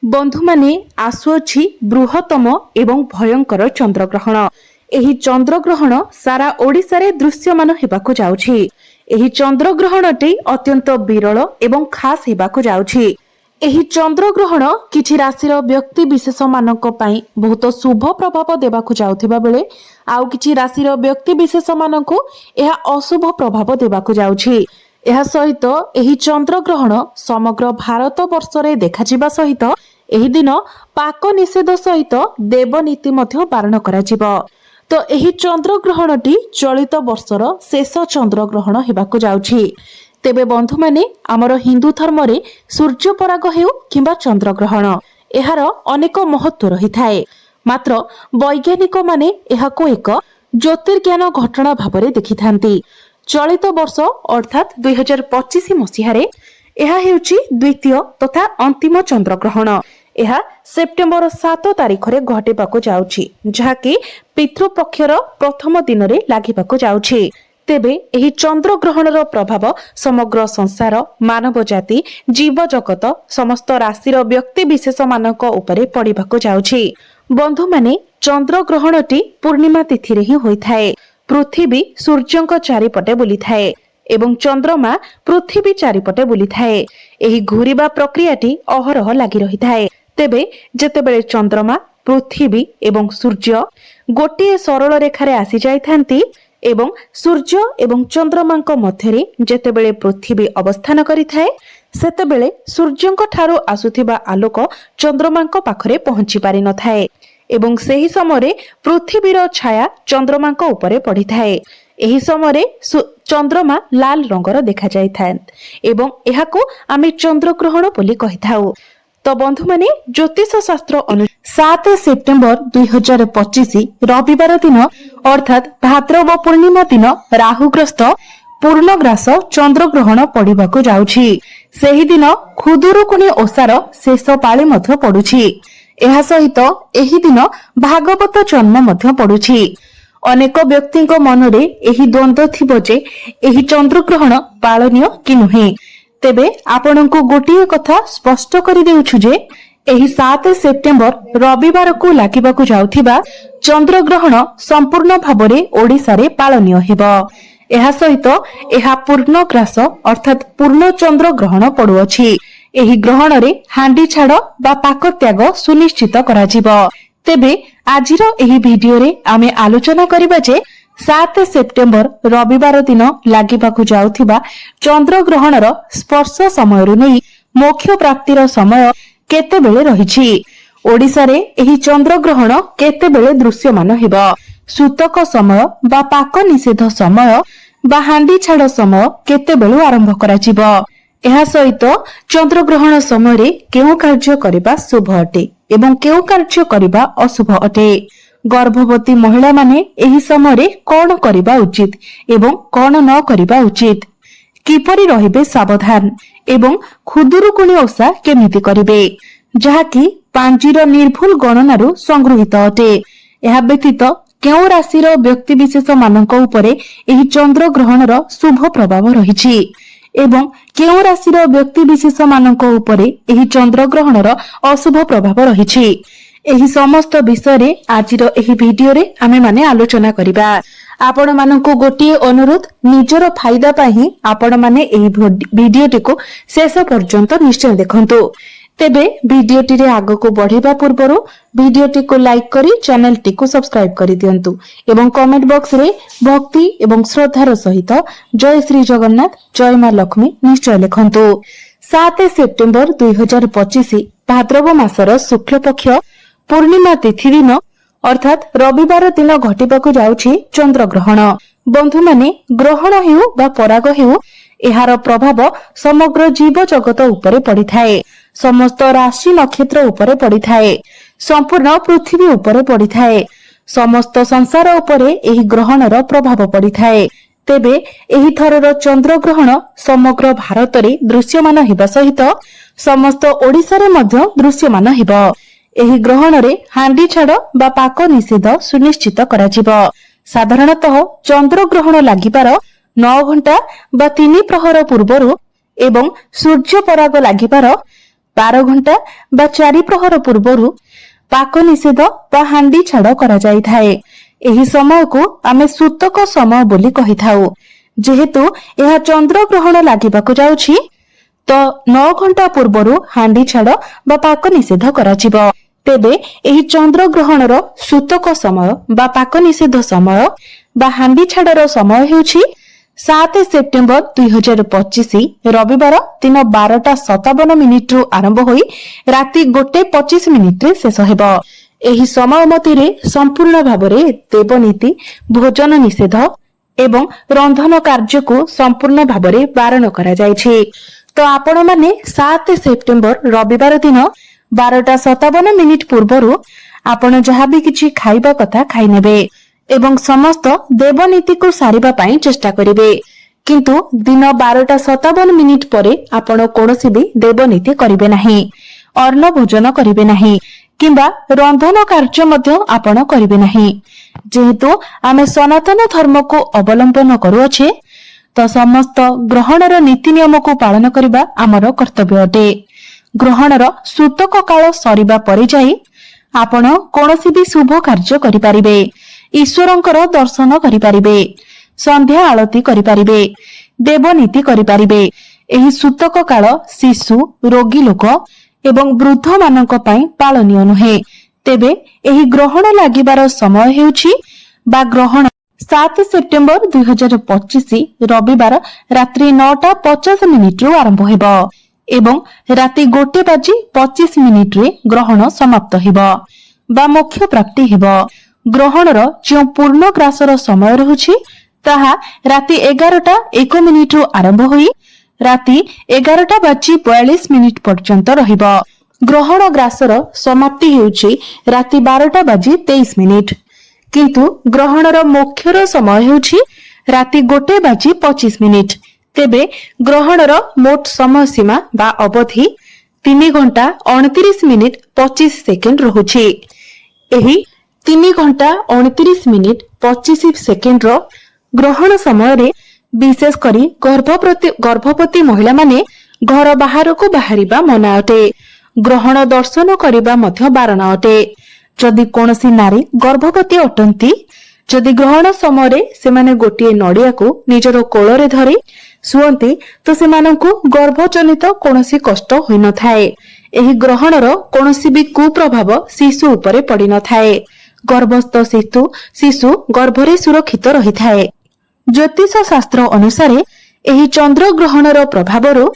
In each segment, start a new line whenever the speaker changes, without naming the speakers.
बंधु माने आसुअछि बृहत्तम एवं भयंकर चंद्रग्रहण। एही चंद्रग्रहण सारा ओडिसा रे दृश्यमान हेबाकु जाउछि। एही चंद्रग्रहणटी अत्यंत विरल एवं खास हेबाकु जाउछि। एही चंद्रग्रहण किछि राशिर व्यक्ति विशेष मानक पई बहुत शुभ प्रभाव देबाकु जाउथिबा बेले आउ किछि राशिर व्यक्ति विशेष मानकु एहा अशुभ प्रभाव देबाकु जाउछि। एहा सहित एही चंद्रग्रहण समग्र भारत वर्ष रे देखाजिबा सहित एही दिन पाक निषेध सहित देवनीति मध्य पारण कराजिबो। तो एही चंद्रग्रहणटी चलित वर्षर शेष चंद्रग्रहण हेबाकु जाउछि। तेबे बंधु माने आमर हिंदू धर्म रे सूर्य पराग हेउ किंबा चंद्रग्रहण एहार अनेक महत्व रही थाए। मात्र वैज्ञानिक माने एहाको एक ज्योतिर्ज्ञान घटना भाबरे देखिथांती। चलित वर्ष अर्थात 2025 मसीहारे एहा हेउची द्वितीय तथा अंतिम चंद्रग्रहण। एहा सेप्टेम्बर 7 तारिखरे घटेबाकु जाउछि, जहाकि पितृपक्षर प्रथम दिन रे लागिबाकु जाउछि। तेबे एही चंद्रग्रहणर प्रभाव समग्र संसार, मानव जाति, जीव जगत, समस्त राशिर व्यक्ति विशेष मानक उपरे पड़िबाकु जाउछि। बंधु माने चंद्रग्रहणटी पूर्णिमा तिथि रे ही होइथाए। पृथ्वी सूर्यंक चारिपटे बुली थाए एवं चंद्रमा पृथ्वी चारिपटे बुली थाए। एही घूरिबा प्रक्रियाटी अहरह लागि रही थाए। तेबे जेतेबेले चंद्रमा, पृथ्वी एवं सूर्य गोटिए सरल रेखारे आसी जाइथांती एवं सूर्य एवं चंद्रमांक मध्यरे जेतेबेले पृथ्वी अवस्थान करिथाए सेतेबेले सूर्यंक ठारो आसुथिबा आलोक चंद्रमांक पाखरे पहुंची पारि न थाए एवं सेही समୟରେ पृथ्वीर छाया चंद्रमांक उपरे पड़ी थाए। एही समୟରେ चंद्रमा लाल रंगर देखा जाय थाए एवं एहाको आमे चंद्रग्रहण बोली कहिथाउ। तो बंधु माने ज्योतिष शास्त्र 7 सेप्टेम्बर 2025 रविवार दिन अर्थात भाद्रव पूर्णिमा दिन राहुग्रस्त पूर्णग्रास चंद्रग्रहण पड़िबाकु जाउछि। सेही दिन खुदुरुकुणी ओसार शेष पाळी मध्य पडुछि। एहा सहित एही दिन भागवत जन्म मध्य पडुछि। अनेक व्यक्तिଙ୍କ मनरे एही द्वंद्व थिबो जे एही चंद्रग्रहण पाळनीय कि नुहे। तेबे आपणको गोटिए कथा स्पष्ट करि देउछु जे एही 7 सेप्टेम्बर रविवार को लागिबाकु जाउथिबा चंद्रग्रहण संपूर्ण भाबरे ओडिसा रे पाळनीय हेबो। एहा सहित एहा पूर्णग्रास अर्थात पूर्ण चंद्रग्रहण पडुअछि। एही ग्रहण रे हांडी छाड़ बा पाक त्याग सुनिश्चित करा जिवो। तेबे आजिर एही भिडियो रे आमे आलोचना करिबा जे 7 सेप्टेम्बर रविवार दिन लागिबाकु जाउथिबा चंद्रग्रहणर स्पर्श समयरु नै मोक्ष प्राप्तिर समय केतेबेले रहिछि। ओडिसा रे एही चंद्रग्रहण केतेबेले दृश्यमान हेबो। सूतक समय बा पाक निषेध समय बा हांडी छाड़ समय केतेबेलु आरंभ करा जिवो। एहा सहित चंद्रग्रहण समय रे केउ कार्य करिबा शुभ अटे एवं केउ कार्य करिबा अशुभ अटे। गर्भवती महिला माने एही समय रे कोन करिबा उचित एवं कोन न करिबा उचित, किपरि रहिबे सावधान एवं खुदुरुकुणी ओसा केमिति करिबे, जहाकि पांजीर निर्भुल गणनारु संगृहीत अटे। एहा व्यतीत केउ राशिर व्यक्ति विशेष मानक उपरे एही चंद्रग्रहणर शुभ प्रभाव रहिछि एवं केउ राशिर व्यक्ति विशेष मानक उपरे एही चंद्रग्रहणर अशुभ प्रभाव रहिछि। एही समस्त विषय रे आजिर एही भिडियो रे आमे माने आलोचना करिबा। आपण मानकु गोटिए अनुरोध, निजर फायदा पाही आपण माने एही भिडियोटी को शेष पर्यंत निश्चय देखंतु। तेबे भिडियोटी रे आगो को बढ़िबा पूर्वरु भिडियोटी को लाइक करी चैनल टी को सब्सक्राइब करि दियंतु एवं कमेंट बॉक्स रे भक्ति एवं श्रद्धार सहित जय श्री जगन्नाथ, जय मां लक्ष्मी निश्चय लिखंतु। 7 सेप्टेम्बर 2025 भाद्रव मासर शुक्ल पक्ष पूर्णिमा तिथि दिन अर्थात रविवार दिन घटिबाकु जाउछि चंद्रग्रहण। बंधु माने ग्रहण हेउ बा पराग हेउ एहार प्रभाव समग्र जीव जगत उपरे पड़िथाए। समस्त राशि नक्षत्र उपरे पड़िथाए। संपूर्ण पृथ्वी उपरे पड़िथाए। समस्त संसार उपरे एही ग्रहणर प्रभाव पड़िथाए। तेबे एही थरर चंद्रग्रहण समग्र भारत रे दृश्यमान हेबा सहित समस्त ओडिसा रे मध्य दृश्यमान हेबो। एही ग्रहण रे हांडी छाड़ बा पाक निषेध सुनिश्चित करा जिवो। साधारणतः चंद्रग्रहण लागिबार 9 घंटा बा 3 प्रहर पूर्वरु एवं सूर्य पराग लागिबार 12 घंटा बा 4 प्रहर पूर्व पाक निषेध बा हांडी छाड़ करा जाइथाए। एही समय को आमे सूतक समय बोली कहि थाउ। जेहेतु यह चंद्र ग्रहण लागिबाकु जाउछि तो 9 घंटा पूर्व हांडी छाड़ बा पाक निषेध कराजिबो। तेबे एही चंद्र ग्रहणर सूतक समय बा पाक निषेध समय बा हांडी छाड़र समय हेउछि 7 सेप्टेम्बर 2025 रविवार दिन 12:57 रु आरंभ होई राति 1:25 रे शेष हेबो। एही समय मध्यरे संपूर्ण भाबरे देवनीति भोजन निषेध एवं रंधन कार्य को संपूर्ण भाबरे बारण करा जायछि। तो आपण माने 7 सेप्टेम्बर रविवार दिन 12:57 पूर्वरु आपण जहाँ भी किछि खाइबा कथा खाइ नेबे एवं समस्त देवनीति को सारिबा पाई चेष्टा करिवे। किंतु दिन 12:57 परे आपण कोनोसी भी देवनीति करिवे नाही, अन्न भोजन करिवे नाही किंबा रंधन कार्य मध्य आपण करिवे नाही। जेहेतु आमे सनातन धर्म को अवलंबन करूअछे तो समस्त ग्रहणर नीति नियम को पालन करिबा आमर कर्तव्य अटे। ग्रहणर सूतक काल सरिबा परे जाई आपण कोनोसी भी शुभ कार्य करि पारिबे, ईश्वरंकर दर्शन करि पारिबे, संध्या आळती करि पारिबे, देवनीति करि पारिबे। एही सूतक काल शिशु, रोगी लोक एवं वृद्ध मानक पई पालनीय नुहे। तेबे एही ग्रहण लागिबार समय हेउछि बा ग्रहण 7 सेप्टेम्बर 2025 रविवार रात्रि 9:50 रु आरंभ हेबो एवं राति 1:25 रे ग्रहण समाप्त हेबो बा मोक्ष प्राप्ति हेबो। ग्रहणर जो पूर्ण ग्रासर समय रहुछि ताहा राति 11:01 रु आरंभ होई राति 11:42 पर्यंत रहिबो। ग्रहण ग्रासर समाप्ति हेउछि राति 12:23 किंतु ग्रहणर मोक्षर समय हेउछि राति 1:25। तेबे ग्रहणर मोट समय सीमा बा अवधि 3 घंटा 29 मिनिट 25 सेकेंड रहुछि। एही 3 घंटा 29 मिनिट 25 सेकेंड रो ग्रहण समय रे विशेष करी गर्भवती महिला माने घर बाहर को बाहरिबा मना अटे। ग्रहण दर्शन करिबा मध्य बारण अटे। जदि कोनोसी नारी गर्भवती अटंती जदि ग्रहण समय रे सेमाने गोटिए नडिया को निजरो कोଳରେ धरि सुअंती तो सेमानंकु गर्भजनित कोनोसी कष्ट होई न थाए। एही ग्रहणर कोनोसी भी कुप्रभाव शिशु उपरे पड़ी न थाए। गर्भस्थ शिशु गर्भरे सुरक्षित रही थाए। ज्योतिष शास्त्र अनुसार एही चंद्र ग्रहणर प्रभावरु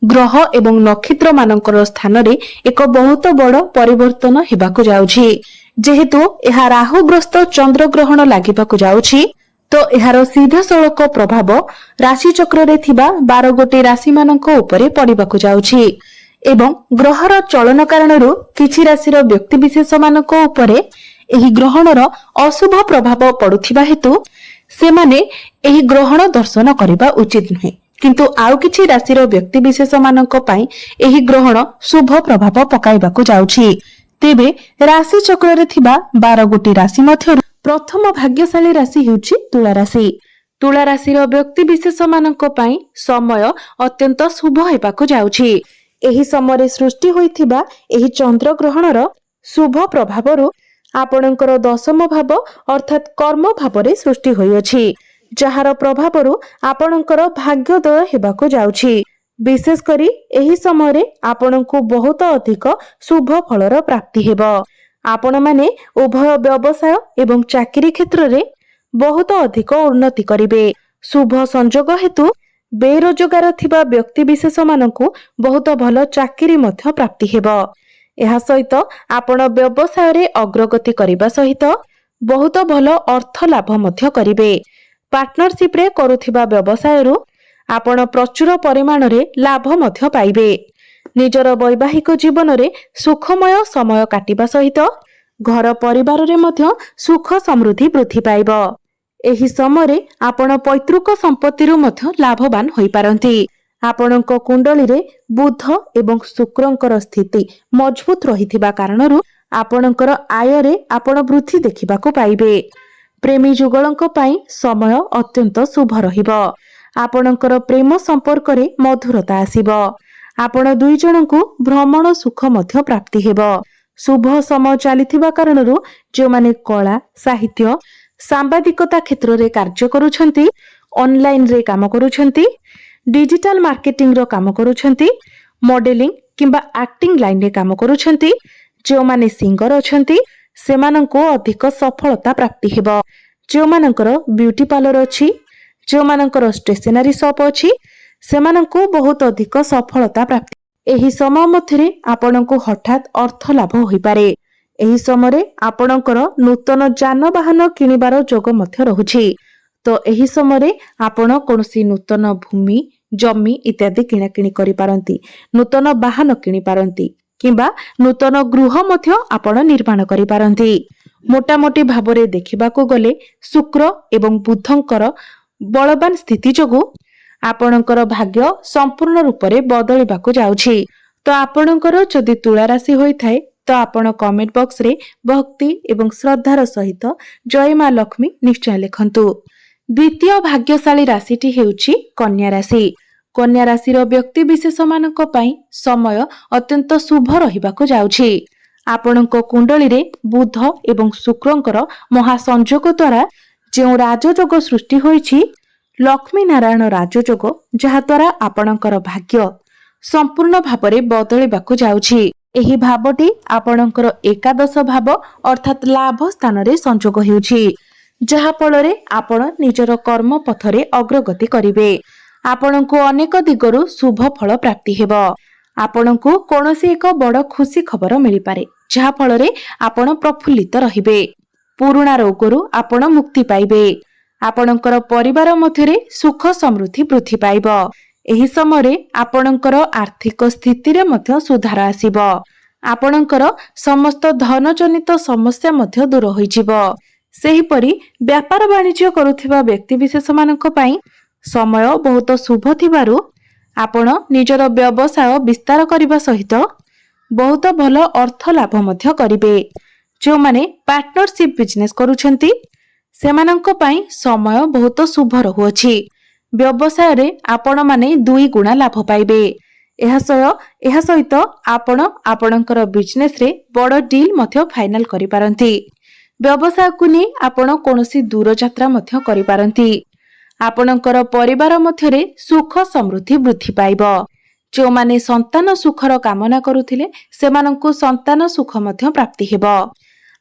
ग्रह एवं नक्षत्र मानकर स्थान रे एक बहुत बड़ परिवर्तन हेबाकु जाउछि। जेहेतु एहा राहुग्रस्त चंद्र ग्रहण लागिबाकु जाउछि तो एहार सीधासळख प्रभाव राशि चक्र रे थिबा 12 गोटी राशि मानक उपरे पड़िबाकु जाउछि एवं ग्रहर चलन कारणरू किछि राशिर व्यक्ति विशेष मानक उपरे एही ग्रहणर अशुभ प्रभाव पडुथिबा हेतु सेमाने एही ग्रहण दर्शन करिबा उचित नुहे। किंतु आउ किछि राशिर व्यक्ति विशेष मानक पई एही ग्रहण शुभ प्रभाव पकाइबाकु जाउछि। तेबे राशि चक्र रे थिबा 12 गोटी राशि मध्यरु प्रथम भाग्यशाली राशि हेउछि तुला राशि। तुला राशिर व्यक्ति विशेष मानक पई समय अत्यंत शुभ हेबाकु जाउछि। एही समय सृष्टि होइथिबा एही चंद्र ग्रहणर शुभ प्रभावरु आपणकर दशम भाव अर्थात कर्म भावरे सृष्टि होइअछि, जहार प्रभावरु आपणकर भाग्योदय हेबाकु जाउछि। विशेष करी एही समय आपणको बहुत अधिक शुभ फलर प्राप्ति हेबो। आपण माने उभय व्यवसाय एवं चाकरी क्षेत्र रे बहुत अधिक उन्नति करिवे। शुभ संजोग हेतु बेरोजगार थिबा व्यक्ति विशेष मानकु बहुत भल चाकरी मध्य प्राप्ति हेबो। एहा सहित आपण व्यवसाय रे अग्रगति करिबा सहित बहुत भल अर्थ लाभ मध्य करिवे। पार्टनरशिप रे करूथिबा व्यवसाय रु आपण प्रचुर परिमाण रे लाभ मध्य पाइबे। निजर वैवाहिक जीवन रे सुखमय समय काटिबा सहित घर परिवार रे मध्य सुख समृद्धि वृद्धि पाइब। एही समय आपण पैतृक संपत्ति रु मध्य लाभवान होई पारंती। आपणक कुंडली रे बुध एवं शुक्रंकर स्थिति मजबूत रहिथिबा कारणरू आपणकर आय रे आपण वृद्धि देखिबाकू पाइबे। प्रेमी जुगलंक पई समय अत्यंत शुभ रहिबो। आपणकर प्रेम संपर्क रे मधुरता आसीबो। आपण दुई जनकु भ्रमण सुख मध्य प्राप्ति हेब। शुभ समय चलिथिबा कारणरू जो माने कला साहित्य सांबादिकता क्षेत्र रे कार्य करूछंती, ऑनलाइन रे काम करूछंती, डिजिटल मार्केटिंग रो काम करूछंती, मॉडलिंग किंबा एक्टिंग लाइन रे काम करूछंती, जो माने सिंगर अछंती सेमानंको अधिक सफलता प्राप्ति हेब। जो मानकर ब्यूटी पार्लर अछि, जो मानकर स्टेशनरी शॉप अछि सेमानंको बहुत अधिक सफलता प्राप्ति। एही समय मध्यरे आपणको हठात अर्थ लाभ होई पारे। एही समय आपणकर नूतन जानवाहन किनिबार जोग मध्य रहुछि। तो एही समय आपण कोनोसी नूतन भूमि जमी इत्यादि किणाकिणी करि पारंती, नूतन वाहन किनि पारंती किंबा नूतन गृह मध्य आपण निर्माण करि पारंती। मोटामोटी भाबरे देखिबाको गले शुक्र एवं बुधंकर बलवान स्थिति जोगु आपणकर भाग्य संपूर्ण रूप से बदलिबाको जाउछि। तो आपणकर जदि तुला राशि होई थाए तो आपण कमेंट बॉक्स रे भक्ति एवं श्रद्धार सहित जय मां लक्ष्मी निश्चय लिखंतु। द्वितीय भाग्यशाली राशिटी हेउछि कन्या राशि। कन्या राशि रो व्यक्ति विशेष मानक पई समय अत्यंत शुभ रहिबाको जाउछि। आपणको कुंडली रे बुध एवं शुक्रंकर महासंयोग द्वारा जो राजयोग सृष्टि होइछि लक्ष्मी नारायण राजयोग, जहा द्वारा आपणकर भाग्य संपूर्ण भावरे बदलिबाको जाउछि। एही भावटी आपणकर एकादश भाव अर्थात लाभ स्थान रे संयोग हेउछि, जहा फଳରେ आपण निजर कर्म पथरे अग्रगति करिवे। आपणको अनेक दिगरु शुभ फल प्राप्ति हेबो। आपणको कोनोसी एक बड़ खुशी खबर मिली पारे, जहा फଳରେ आपण प्रफुल्लित रहिबे। पुराना रोगरु आपण मुक्ति पाइबे। आपणकर परिवार मध्यरे सुख समृद्धि वृद्धि पाइब। एही समय आपणकर आर्थिक स्थिति रे मध्य सुधार आसीब। आपणकर समस्त धन जनित समस्या मध्य दूर होइजिब। सेहीपरि व्यापार वाणिज्य करुथिबा व्यक्ति विशेष मानक पई समय बहुत शुभ थिबारु आपण निजर व्यवसाय विस्तार करिबा सहित बहुत भल अर्थ लाभ मध्य करिवे। जो माने पार्टनरशिप बिजनेस करूछंती सेमानंको पई समय बहुत शुभ रहुअछि। व्यवसाय रे आपण माने दुई गुणा लाभ पाइबे। एहा सहित आपण आपणकर बिजनेस रे बड़ डील मध्य फाइनल करि पारंती। व्यवसाय को नै आपण कोनोसी दूर यात्रा मध्य करि पारंती। आपणकर परिवार मध्य रे सुख समृद्धि वृद्धि पाइब। जो माने संतान सुखर कामना करुथिले सेमानंको संतान सुख मध्य प्राप्ति हेबो।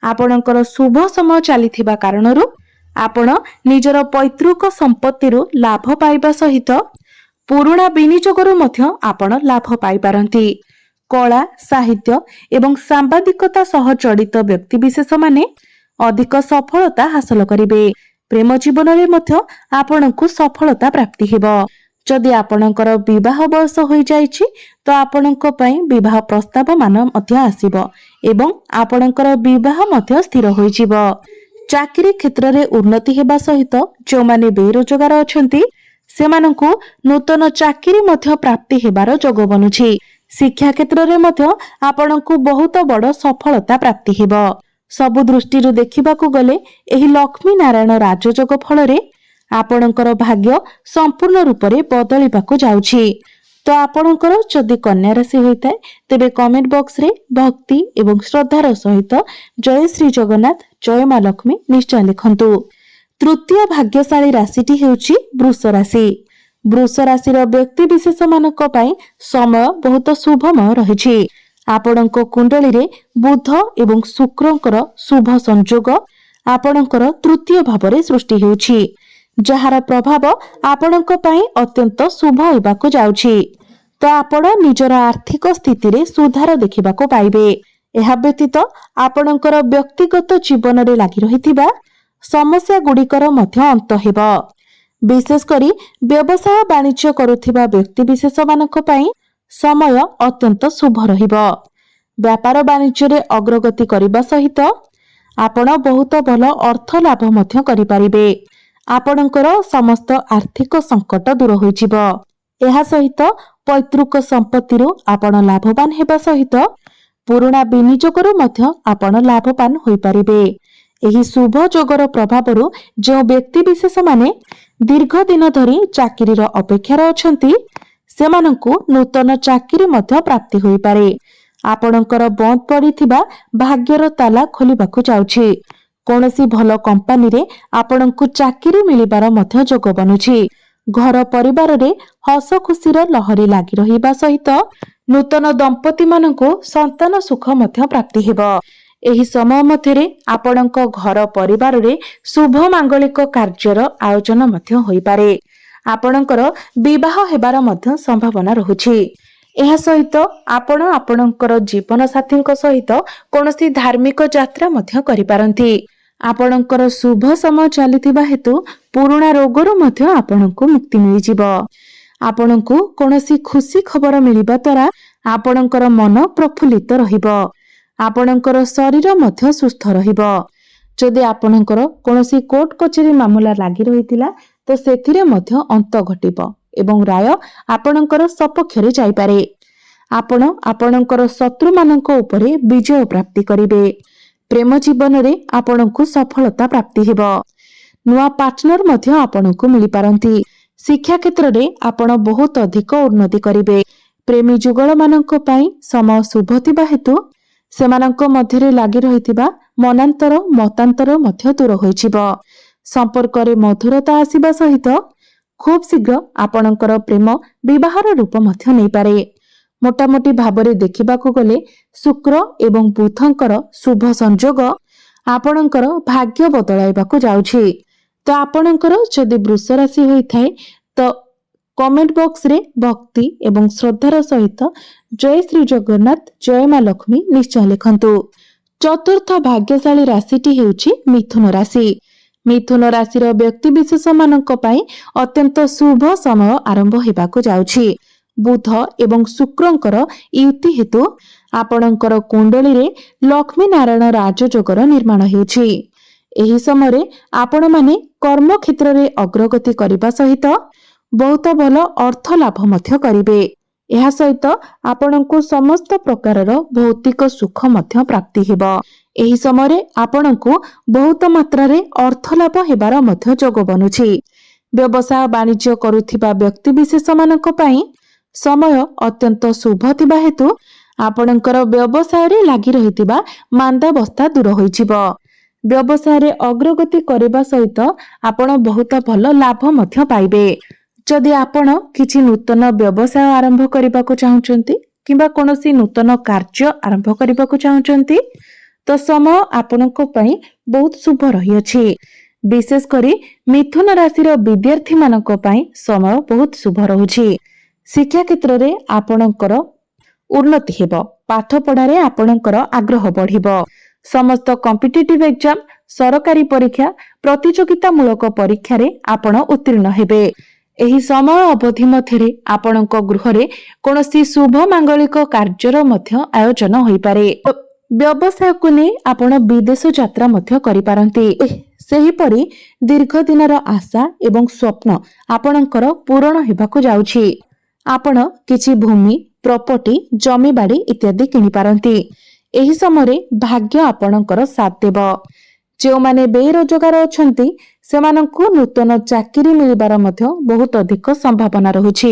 आपणकर शुभ समय चलिथिबा कारणरू आपण निजर पैतृक संपत्ति लाभ पाइबा सहित पुराना विनियोगरू मध्य आपण लाभ पाई पारंती। कला साहित्य एवं सांबादिकता सह जड़ित व्यक्ति विशेष माने अधिक सफलता हासिल करिवे। प्रेम जीवन रे मध्य आपणको सफलता प्राप्ति हेबो। जदि आपणकर विवाह बयस होई जाइछि तो आपणको पई विवाह प्रस्ताव मान मध्य आसीबो एवं आपणकर विवाह मध्य स्थिर होई जिवो। चाकरी क्षेत्र रे उन्नति हेबा सहित जो माने बेरोजगार अछंती सेमानंकु नूतन चाकरी मध्य प्राप्ति हेबार जोग बनुछि। शिक्षा क्षेत्र रे मध्य आपणको बहुत बड़ सफलता प्राप्ति हेबो। सबु दृष्टि रो देखिबाकू गले एही लक्ष्मी नारायण राजयोग फल रे आपणकर भाग्य संपूर्ण रूप से बदलिबाकू जाउछि। तो आपणकर जदि कन्या राशि होइताय तेबे कमेंट बॉक्स रे भक्ति एवं श्रद्धार सहित जय श्री जगन्नाथ जय मां लक्ष्मी निश्चय लिखंतु। तृतीय भाग्यशाली राशिटी हेउछि वृष राशि। वृष राशि रो व्यक्ति विशेष मानक पई समय बहुत शुभमय रहिछि। आपणको कुंडली रे बुध एवं शुक्रंकर शुभ संयोग आपणकर तृतीय भावरे सृष्टि हेउछि, जहार प्रभाव आपणको पई अत्यंत शुभ होबाकू जाउछि। तो आपण निजर आर्थिक स्थिति रे सुधार देखिबाकू पाइबे। एहा व्यतीत आपणकर व्यक्तिगत जीवन रे लागि रहिथिबा समस्या गुडिकर मध्य अंत हेबो। विशेष करी व्यवसाय वाणिज्य करुथिबा व्यक्ति विशेष मानक पई समय अत्यंत शुभ रहिबो। व्यापार वाणिज्य रे अग्रगति करिबा सहित आपण बहुत भल अर्थ लाभ मध्य करि पारिबे। आपणकर समस्त आर्थिक संकट दूर होई जिवो। एहा सहित पैतृक संपत्ति आपण लाभवान हेबा सहित पुराना विनियोगरू मध्य आपण लाभवान होई पारिबे। एही शुभ जोगर प्रभावरू जो व्यक्ति विशेष माने दीर्घ दिन धरी चाकरीर अपेक्षार अछंती ସେମାନଙ୍କୁ ନୂତନ ଚାକିରି ମଧ୍ୟ ପ୍ରାପ୍ତି ହୋଇପାରେ। ଆପଣଙ୍କର ବନ୍ଦ ପଡ଼ିଥିବା ଭାଗ୍ୟର ତାଲା ଖୋଲିବାକୁ ଯାଉଛି। କୌଣସି ଭଲ କମ୍ପାନୀରେ ଆପଣଙ୍କୁ ଚାକିରି ମିଳିବାର ମଧ୍ୟ ଯୋଗ ବନୁଛି। ଘର ପରିବାରରେ ହସ ଖୁସିର ଲହରୀ ଲାଗି ରହିବା ସହିତ ନୂତନ ଦମ୍ପତିମାନଙ୍କୁ ସନ୍ତାନ ସୁଖ ମଧ୍ୟ ପ୍ରାପ୍ତି ହେବ। ଏହି ସମୟ ମଧ୍ୟରେ ଆପଣଙ୍କ ଘର ପରିବାରରେ ଶୁଭ ମାଙ୍ଗଳିକ କାର୍ଯ୍ୟର ଆୟୋଜନ ମଧ୍ୟ ହୋଇପାରେ। ଆପଣଙ୍କର ବିବାହ ହେବାର ମଧ୍ୟ ସମ୍ଭାବନା ରହୁଛି। ଏହା ସହିତ ଆପଣ ଆପଣଙ୍କର ଜୀବନ ସାଥୀଙ୍କ ସହିତ କୌଣସି ଧାର୍ମିକ ଯାତ୍ରା ମଧ୍ୟ କରିପାରନ୍ତି। ଆପଣଙ୍କର ଶୁଭ ସମୟ ଚାଲିଥିବା ହେତୁ ପୁରୁଣା ରୋଗରୁ ମଧ୍ୟ ଆପଣଙ୍କୁ ମୁକ୍ତି ମିଳିଯିବ। ଆପଣଙ୍କୁ କୌଣସି ଖୁସି ଖବର ମିଳିବା ଦ୍ୱାରା ଆପଣଙ୍କର ମନ ପ୍ରଫୁଲ୍ଲିତ ରହିବ। ଆପଣଙ୍କର ଶରୀର ମଧ୍ୟ ସୁସ୍ଥ ରହିବ। ଯଦି ଆପଣଙ୍କର କୌଣସି କୋର୍ଟ କଚେରୀ ମାମଲା ଲାଗି ରହିଥିଲା ତ ସେଥିରେ ମଧ୍ୟ ଅନ୍ତ ଘଟିବ ଏବଂ ରାୟ ଆପଣଙ୍କର ସପକ୍ଷରେ ଯାଇପାରେ। ଆପଣ ଆପଣଙ୍କର ଶତ୍ରୁମାନଙ୍କ ଉପରେ ବିଜୟ ପ୍ରାପ୍ତି କରିବେ। ପ୍ରେମ ଜୀବନରେ ଆପଣଙ୍କୁ ସଫଳତା ପ୍ରାପ୍ତି ହେବ। ନୂଆ ପାର୍ଟନର ମଧ୍ୟ ଆପଣଙ୍କୁ ମିଳିପାରନ୍ତି। ଶିକ୍ଷା କ୍ଷେତ୍ରରେ ଆପଣ ବହୁତ ଅଧିକ ଉନ୍ନତି କରିବେ। ପ୍ରେମୀ ଯୁଗଳମାନଙ୍କ ପାଇଁ ସମୟ ଶୁଭ ଥିବା ହେତୁ ସେମାନଙ୍କ ମଧ୍ୟରେ ଲାଗି ରହିଥିବା ମନାନ୍ତର ମତାନ୍ତର ମଧ୍ୟ ଦୂର ହୋଇଯିବ। ସମ୍ପର୍କରେ ମଧୁରତା ଆସିବା ସହିତ ଖୁବ୍ ଶୀଘ୍ର ଆପଣଙ୍କର ପ୍ରେମ ବିବାହର ରୂପ ମଧ୍ୟ ନେଇପାରେ। ମୋଟାମୋଟି ଭାବରେ ଦେଖିବାକୁ ଗଲେ ଶୁକ୍ର ଏବଂ ବୁଧଙ୍କର ଶୁଭ ସଂଯୋଗ ଆପଣଙ୍କର ଭାଗ୍ୟ ବଦଳାଇବାକୁ ଯାଉଛି। ତ ଆପଣଙ୍କର ଯଦି ବୃଷ ରାଶି ହୋଇଥାଏ ତ କମେଣ୍ଟ ବକ୍ସରେ ଭକ୍ତି ଏବଂ ଶ୍ରଦ୍ଧାର ସହିତ ଜୟ ଶ୍ରୀ ଜଗନ୍ନାଥ ଜୟ ମା ଲକ୍ଷ୍ମୀ ନିଶ୍ଚୟ ଲେଖନ୍ତୁ। ଚତୁର୍ଥ ଭାଗ୍ୟଶାଳୀ ରାଶିଟି ହେଉଛି ମିଥୁନ ରାଶି। ମିଥୁନ ରାଶିର ବ୍ୟକ୍ତିବିଶେଷ ମାନଙ୍କ ପାଇଁ ଅତ୍ୟନ୍ତ ଶୁଭ ସମୟ ଆରମ୍ଭ ହେବାକୁ ଯାଉଛି। ବୁଧ ଏବଂ ଶୁକ୍ରଙ୍କର ୟୁତି ହେତୁ ଆପଣଙ୍କର କୁଣ୍ଡଳୀରେ ଲକ୍ଷ୍ମୀ ନାରାୟଣ ରାଜଯୋଗର ନିର୍ମାଣ ହେଉଛି। ଏହି ସମୟରେ ଆପଣମାନେ କର୍ମ କ୍ଷେତ୍ରରେ ଅଗ୍ରଗତି କରିବା ସହିତ ବହୁତ ଭଲ ଅର୍ଥ ଲାଭ ମଧ୍ୟ କରିବେ। ଏହା ସହିତ ଆପଣଙ୍କୁ ସମସ୍ତ ପ୍ରକାରର ଭୌତିକ ସୁଖ ମଧ୍ୟ ପ୍ରାପ୍ତି ହେବ। ଏହି ସମୟରେ ଆପଣଙ୍କୁ ବହୁତ ମାତ୍ରାରେ ଅର୍ଥ ଲାଭ ହେବାର ମଧ୍ୟ ଯୋଗ ବନୁଛି। ବ୍ୟବସାୟ ବାଣିଜ୍ୟ କରୁଥିବା ବ୍ୟକ୍ତିବିଶେଷ ମାନଙ୍କ ପାଇଁ ସମୟ ଅତ୍ୟନ୍ତ ଶୁଭ ଥିବା ହେତୁ ଆପଣଙ୍କର ବ୍ୟବସାୟରେ ଲାଗି ରହିଥିବା ମାନ୍ଦାବସ୍ଥା ଦୂର ହୋଇଯିବ। ବ୍ୟବସାୟରେ ଅଗ୍ରଗତି କରିବା ସହିତ ଆପଣ ବହୁତ ଭଲ ଲାଭ ମଧ୍ୟ ପାଇବେ। ଯଦି ଆପଣ କିଛି ନୂତନ ବ୍ୟବସାୟ ଆରମ୍ଭ କରିବାକୁ ଚାହୁଁଛନ୍ତି କିମ୍ବା କୌଣସି ନୂତନ କାର୍ଯ୍ୟ ଆରମ୍ଭ କରିବାକୁ ଚାହୁଁଛନ୍ତି ତ ସମୟ ଆପଣଙ୍କ ପାଇଁ ବହୁତ ଶୁଭ ରହିଅଛି। ବିଶେଷ କରି ମିଥୁନ ରାଶିର ବିଦ୍ୟାର୍ଥୀ ମାନଙ୍କ ପାଇଁ ସମୟ ବହୁତ ଶୁଭ ରହୁଛି। ଶିକ୍ଷା କ୍ଷେତ୍ରରେ ଆପଣଙ୍କର ଉନ୍ନତି ହେବ। ପାଠ ପଢ଼ାରେ ଆପଣଙ୍କର ଆଗ୍ରହ ବଢ଼ିବ। ସମସ୍ତ କମ୍ପିଟିଟିଭ ଏକ୍ଜାମ, ସରକାରୀ ପରୀକ୍ଷା, ପ୍ରତିଯୋଗିତାମୂଳକ ପରୀକ୍ଷାରେ ଆପଣ ଉତ୍ତୀର୍ଣ୍ଣ ହେବେ। ଏହି ସମୟ ଅବଧି ମଧ୍ୟରେ ଆପଣଙ୍କ ଗୃହରେ କୌଣସି ଶୁଭ ମାଙ୍ଗଳିକ କାର୍ଯ୍ୟର ମଧ୍ୟ ଆୟୋଜନ ହୋଇପାରେ। ବ୍ୟବସାୟକୁ ନେଇ ଆପଣ ବିଦେଶ ଯାତ୍ରା ମଧ୍ୟ କରିପାରନ୍ତି। ସେହିପରି ଦୀର୍ଘ ଦିନର ଆଶା ଏବଂ ସ୍ୱପ୍ନ ଆପଣଙ୍କର ପୂରଣ ହେବାକୁ ଯାଉଛି। ଆପଣ କିଛି ଭୂମି, ପ୍ରପର୍ଟି, ଜମିବାଡ଼ି ଇତ୍ୟାଦି କିଣିପାରନ୍ତି। ଏହି ସମୟରେ ଭାଗ୍ୟ ଆପଣଙ୍କର ସାଥ ଦେବ। ଯେଉଁମାନେ ବେରୋଜଗାର ଅଛନ୍ତି ସେମାନଙ୍କୁ ନୂତନ ଚାକିରି ମିଳିବାର ମଧ୍ୟ ବହୁତ ଅଧିକ ସମ୍ଭାବନା ରହୁଛି।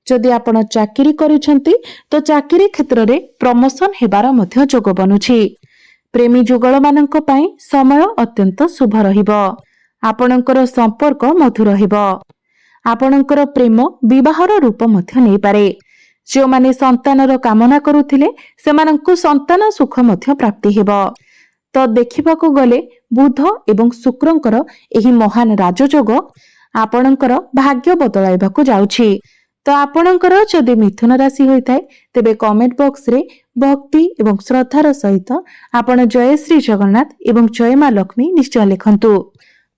ଯଦି ଆପଣ ଚାକିରି କରିଛନ୍ତି ତ ଚାକିରି କ୍ଷେତ୍ରରେ ପ୍ରମୋଶନ ହେବାର ମଧ୍ୟ ଯୋଗ ବନୁଛି। ପ୍ରେମୀ ଯୁଗଳ ମାନଙ୍କ ପାଇଁ ସମୟ ଅତ୍ୟନ୍ତ ଶୁଭ ରହିବ। ଆପଣଙ୍କର ସମ୍ପର୍କ ମଧୁର ହେବ। ଆପଣଙ୍କର ପ୍ରେମ ବିବାହର ରୂପ ମଧ୍ୟ ନେଇପାରେ। ଯେଉଁମାନେ ସନ୍ତାନର କାମନା କରୁଥିଲେ ସେମାନଙ୍କୁ ସନ୍ତାନ ସୁଖ ମଧ୍ୟ ପ୍ରାପ୍ତି ହେବ। ତ ଦେଖିବାକୁ ଗଲେ ବୁଧ ଏବଂ ଶୁକ୍ରଙ୍କର ଏହି ମହାନ ରାଜଯୋଗ ଆପଣଙ୍କର ଭାଗ୍ୟ ବଦଳାଇବାକୁ ଯାଉଛି। ତ ଆପଣଙ୍କର ଯଦି ମିଥୁନ ରାଶି ହୋଇଥାଏ ତେବେ କମେଣ୍ଟ ବକ୍ସରେ ଭକ୍ତି ଏବଂ ଶ୍ରଦ୍ଧାର ସହିତ ଆପଣ ଜୟ ଶ୍ରୀ ଜଗନ୍ନାଥ ଏବଂ ଜୟ ମା ଲକ୍ଷ୍ମୀ ନିଶ୍ଚୟ ଲେଖନ୍ତୁ।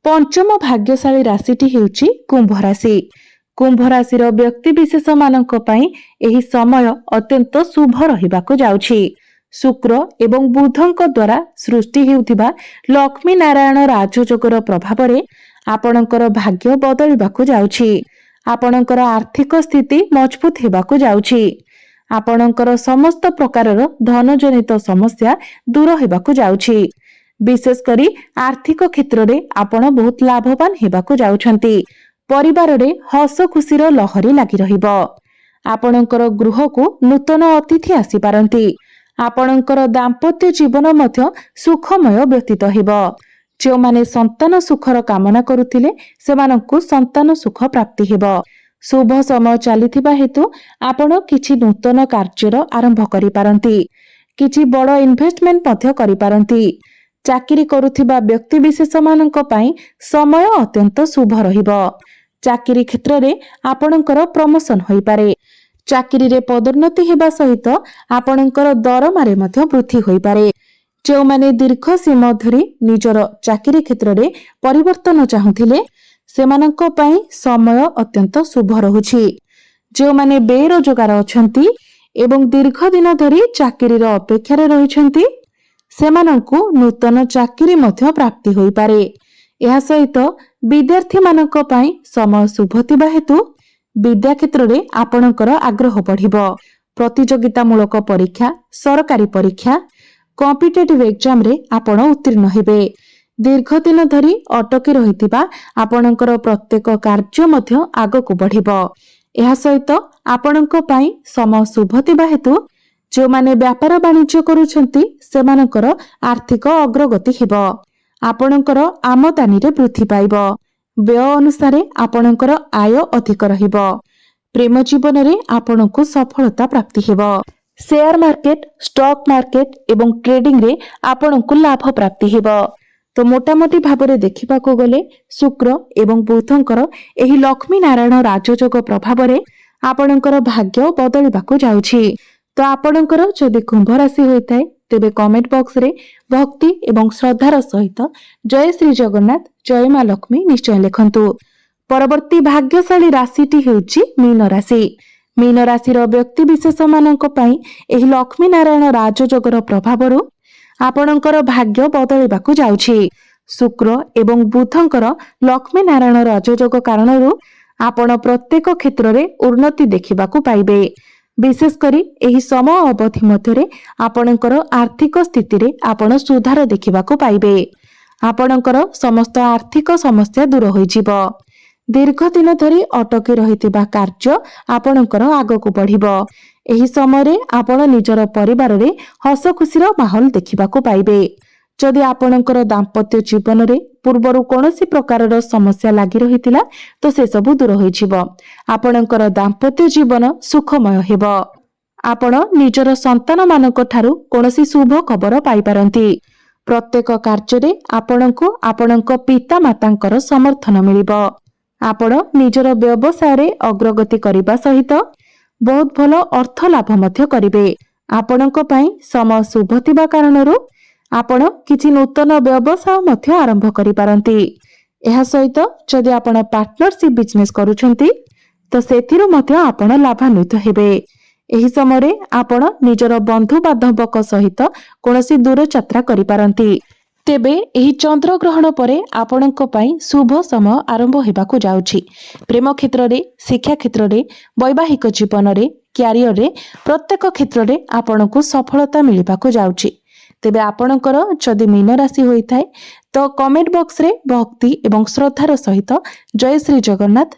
ପଞ୍ଚମ ଭାଗ୍ୟଶାଳୀ ରାଶିଟି ହେଉଛି କୁମ୍ଭ ରାଶି। କୁମ୍ଭ ରାଶିର ବ୍ୟକ୍ତିବିଶେଷ ମାନଙ୍କ ପାଇଁ ଏହି ସମୟ ଅତ୍ୟନ୍ତ ଶୁଭ ରହିବାକୁ ଯାଉଛି। ଶୁକ୍ର ଏବଂ ବୁଧଙ୍କ ଦ୍ୱାରା ସୃଷ୍ଟି ହେଉଥିବା ଲକ୍ଷ୍ମୀ ନାରାୟଣ ରାଜଯୋଗର ପ୍ରଭାବରେ ଆପଣଙ୍କର ଭାଗ୍ୟ ବଦଳିବାକୁ ଯାଉଛି। ଆପଣଙ୍କର ଆର୍ଥିକ ସ୍ଥିତି ମଜବୁତ ହେବାକୁ ଯାଉଛି। ଆପଣଙ୍କର ସମସ୍ତ ପ୍ରକାରର ଧନଜନିତ ସମସ୍ୟା ଦୂର ହେବାକୁ ଯାଉଛି। ବିଶେଷ କରି ଆର୍ଥିକ କ୍ଷେତ୍ରରେ ଆପଣ ବହୁତ ଲାଭବାନ ହେବାକୁ ଯାଉଛନ୍ତି। ପରିବାରରେ ହସ ଖୁସିର ଲହରୀ ଲାଗି ରହିବ। ଆପଣଙ୍କର ଗୃହକୁ ନୂତନ ଅତିଥି ଆସିପାରନ୍ତି। ଆପଣଙ୍କର ଦାମ୍ପତ୍ୟ ଜୀବନ ମଧ୍ୟ ସୁଖମୟ ବ୍ୟତୀତ ହେବ। ଯେଉଁମାନେ ସନ୍ତାନ ସୁଖର କାମନା କରୁଥିଲେ ସେମାନଙ୍କୁ ସନ୍ତାନ ସୁଖ ପ୍ରାପ୍ତି ହେବ। ଶୁଭ ସମୟ ଚାଲିଥିବା ହେତୁ ଆପଣ କିଛି ନୂତନ କାର୍ଯ୍ୟର ଆରମ୍ଭ କରିପାରନ୍ତି। କିଛି ବଡ଼ ଇନଭେଷ୍ଟମେଣ୍ଟ ମଧ୍ୟ କରିପାରନ୍ତି। ଚାକିରି କରୁଥିବା ବ୍ୟକ୍ତିବିଶେଷମାନଙ୍କ ପାଇଁ ସମୟ ଅତ୍ୟନ୍ତ ଶୁଭ ରହିବ। ଚାକିରି କ୍ଷେତ୍ରରେ ଆପଣଙ୍କର ପ୍ରମୋଶନ ହୋଇପାରେ। ଚାକିରିରେ ପଦୋନ୍ନତି ହେବା ସହିତ ଆପଣଙ୍କର ଦରମାରେ ମଧ୍ୟ ବୃଦ୍ଧି ହୋଇପାରେ। ଯେଉଁମାନେ ଦୀର୍ଘ ସମୟ ଧରି ନିଜର ଚାକିରି କ୍ଷେତ୍ରରେ ପରିବର୍ତ୍ତନ ଚାହୁଁଥିଲେ ସେମାନଙ୍କ ପାଇଁ ସମୟ ଅତ୍ୟନ୍ତ ଶୁଭ ରହୁଛି। ଯେଉଁମାନେ ବେରୋଜଗାର ଅଛନ୍ତି ଏବଂ ଦୀର୍ଘ ଦିନ ଧରି ଚାକିରିର ଅପେକ୍ଷାରେ ରହିଛନ୍ତି ସେମାନଙ୍କୁ ନୂତନ ଚାକିରି ମଧ୍ୟ ପ୍ରାପ୍ତି ହୋଇପାରେ। ଏହା ସହିତ ବିଦ୍ୟାର୍ଥୀମାନଙ୍କ ପାଇଁ ସମୟ ଶୁଭ ଥିବା ହେତୁ ବିଦ୍ୟା କ୍ଷେତ୍ରରେ ଆପଣଙ୍କର ଆଗ୍ରହ ବଢ଼ିବ। ପ୍ରତିଯୋଗିତାମୂଳକ ପରୀକ୍ଷା, ସରକାରୀ ପରୀକ୍ଷା, କମ୍ପିଟେଟିଭ୍ ଏକ୍ଜାମରେ ଆପଣ ଉତ୍ତୀର୍ଣ୍ଣ ହେବେ। ଦୀର୍ଘ ଦିନ ଧରି ଅଟକି ରହିଥିବା ଆପଣଙ୍କର ପ୍ରତ୍ୟେକ କାର୍ଯ୍ୟ ମଧ୍ୟ ଆଗକୁ ବଢ଼ିବ। ଏହା ସହିତ ଆପଣଙ୍କ ପାଇଁ ସମୟ ଶୁଭ ଥିବା ହେତୁ ଯେଉଁମାନେ ବ୍ୟାପାର ବାଣିଜ୍ୟ କରୁଛନ୍ତି ସେମାନଙ୍କର ଆର୍ଥିକ ଅଗ୍ରଗତି ହେବ। ଆପଣଙ୍କର ଆମଦାନୀରେ ବୃଦ୍ଧି ପାଇବ। ବ୍ୟୟ ଅନୁସାରେ ଆପଣଙ୍କର ଆୟ ଅଧିକ ରହିବ। ପ୍ରେମ ଜୀବନରେ ଆପଣଙ୍କୁ ସଫଳତା ପ୍ରାପ୍ତି ହେବ। ସେୟାର ମାର୍କେଟ, ଷ୍ଟକ୍ ମାର୍କେଟ ଏବଂ ଟ୍ରେଡିଂରେ ଆପଣଙ୍କୁ ଲାଭ ପ୍ରାପ୍ତି ହେବ। ତ ମୋଟାମୋଟି ଭାବରେ ଦେଖିବାକୁ ଗଲେ ଶୁକ୍ର ଏବଂ ବୁଧଙ୍କର ଏହି ଲକ୍ଷ୍ମୀ ନାରାୟଣ ରାଜଯୋଗ ପ୍ରଭାବରେ ଆପଣଙ୍କର ଭାଗ୍ୟ ବଦଳିବାକୁ ଯାଉଛି। ତ ଆପଣଙ୍କର ଯଦି କୁମ୍ଭ ରାଶି ହୋଇଥାଏ ତେବେ କମେଣ୍ଟ ବକ୍ସରେ ଭକ୍ତି ଏବଂ ଶ୍ରଦ୍ଧାର ସହିତ ଜୟ ଶ୍ରୀ ଜଗନ୍ନାଥ, ଜୟ ମା ଲକ୍ଷ୍ମୀ ନିଶ୍ଚୟ ଲେଖନ୍ତୁ। ପରବର୍ତ୍ତୀ ଭାଗ୍ୟଶାଳୀ ରାଶିଟି ହେଉଛି ମୀନ ରାଶି। ମୀନ ରାଶିର ବ୍ୟକ୍ତିବିଶେଷ ମାନଙ୍କ ପାଇଁ ଏହି ଲକ୍ଷ୍ମୀ ନାରାୟଣ ରାଜଯୋଗର ପ୍ରଭାବରୁ ଆପଣଙ୍କର ଭାଗ୍ୟ ବଦଳିବାକୁ ଯାଉଛି। ଶୁକ୍ର ଏବଂ ବୁଧଙ୍କର ଲକ୍ଷ୍ମୀ ନାରାୟଣ ରାଜଯୋଗ କାରଣରୁ ଆପଣ ପ୍ରତ୍ୟେକ କ୍ଷେତ୍ରରେ ଉନ୍ନତି ଦେଖିବାକୁ ପାଇବେ। ବିଶେଷ କରି ଏହି ସମୟ ଅବଧି ମଧ୍ୟରେ ଆପଣଙ୍କର ଆର୍ଥିକ ସ୍ଥିତିରେ ଆପଣ ସୁଧାର ଦେଖିବାକୁ ପାଇବେ। ଆପଣଙ୍କର ସମସ୍ତ ଆର୍ଥିକ ସମସ୍ୟା ଦୂର ହୋଇଯିବ। ଦୀର୍ଘ ଦିନ ଧରି ଅଟକି ରହିଥିବା କାର୍ଯ୍ୟ ଆପଣଙ୍କର ଆଗକୁ ବଢ଼ିବ। ଏହି ସମୟରେ ଆପଣ ନିଜର ପରିବାରରେ ହସ ଖୁସିର ମାହୋଲ ଦେଖିବାକୁ ପାଇବେ। ଯଦି ଆପଣଙ୍କର ଦାମ୍ପତ୍ୟ ଜୀବନରେ ପୂର୍ବରୁ କୌଣସି ପ୍ରକାରର ସମସ୍ୟା ଲାଗି ରହିଥିଲା ତ ସେସବୁ ଦୂର ହୋଇଯିବ। ଆପଣଙ୍କର ଦାମ୍ପତ୍ୟ ଜୀବନ ସୁଖମୟ ହେବ। ଆପଣ ନିଜର ସନ୍ତାନମାନଙ୍କ ଠାରୁ କୌଣସି ଶୁଭ ଖବର ପାଇପାରନ୍ତି। ପ୍ରତ୍ୟେକ କାର୍ଯ୍ୟରେ ଆପଣଙ୍କୁ ଆପଣଙ୍କ ପିତାମାତାଙ୍କର ସମର୍ଥନ ମିଳିବ। ଆପଣ ନିଜର ବ୍ୟବସାୟରେ ଅଗ୍ରଗତି କରିବା ସହିତ ବହୁତ ଭଲ ଅର୍ଥ ଲାଭ ମଧ୍ୟ କରିବେ। ଆପଣଙ୍କ ପାଇଁ ସମୟ ଶୁଭ ଥିବା କାରଣରୁ ଆପଣ କିଛି ନୂତନ ବ୍ୟବସାୟ ମଧ୍ୟ ଆରମ୍ଭ କରିପାରନ୍ତି। ଏହା ସହିତ ଯଦି ଆପଣ ପାର୍ଟନରସିପ୍ ବିଜନେସ୍ କରୁଛନ୍ତି ତ ସେଥିରୁ ମଧ୍ୟ ଆପଣ ଲାଭାନ୍ୱିତ ହେବେ। ଏହି ସମୟରେ ଆପଣ ନିଜର ବନ୍ଧୁବାନ୍ଧବଙ୍କ ସହିତ କୌଣସି ଦୂରଯାତ୍ରା କରିପାରନ୍ତି। ତେବେ ଏହି ଚନ୍ଦ୍ରଗ୍ରହଣ ପରେ ଆପଣଙ୍କ ପାଇଁ ଶୁଭ ସମୟ ଆରମ୍ଭ ହେବାକୁ ଯାଉଛି। ପ୍ରେମ କ୍ଷେତ୍ରରେ, ଶିକ୍ଷା କ୍ଷେତ୍ରରେ, ବୈବାହିକ ଜୀବନରେ, କ୍ୟାରିୟରରେ ପ୍ରତ୍ୟେକ କ୍ଷେତ୍ରରେ ଆପଣଙ୍କୁ ସଫଳତା ମିଳିବାକୁ ଯାଉଛି। ତେବେ ଆପଣଙ୍କର ଯଦି ମୀନ ରାଶି ହୋଇଥାଏ ତ କମେଣ୍ଟ ବକ୍ସରେ ଭକ୍ତି ଏବଂ ଶ୍ରଦ୍ଧାର ସହିତ ଜୟ ଶ୍ରୀ ଜଗନ୍ନାଥ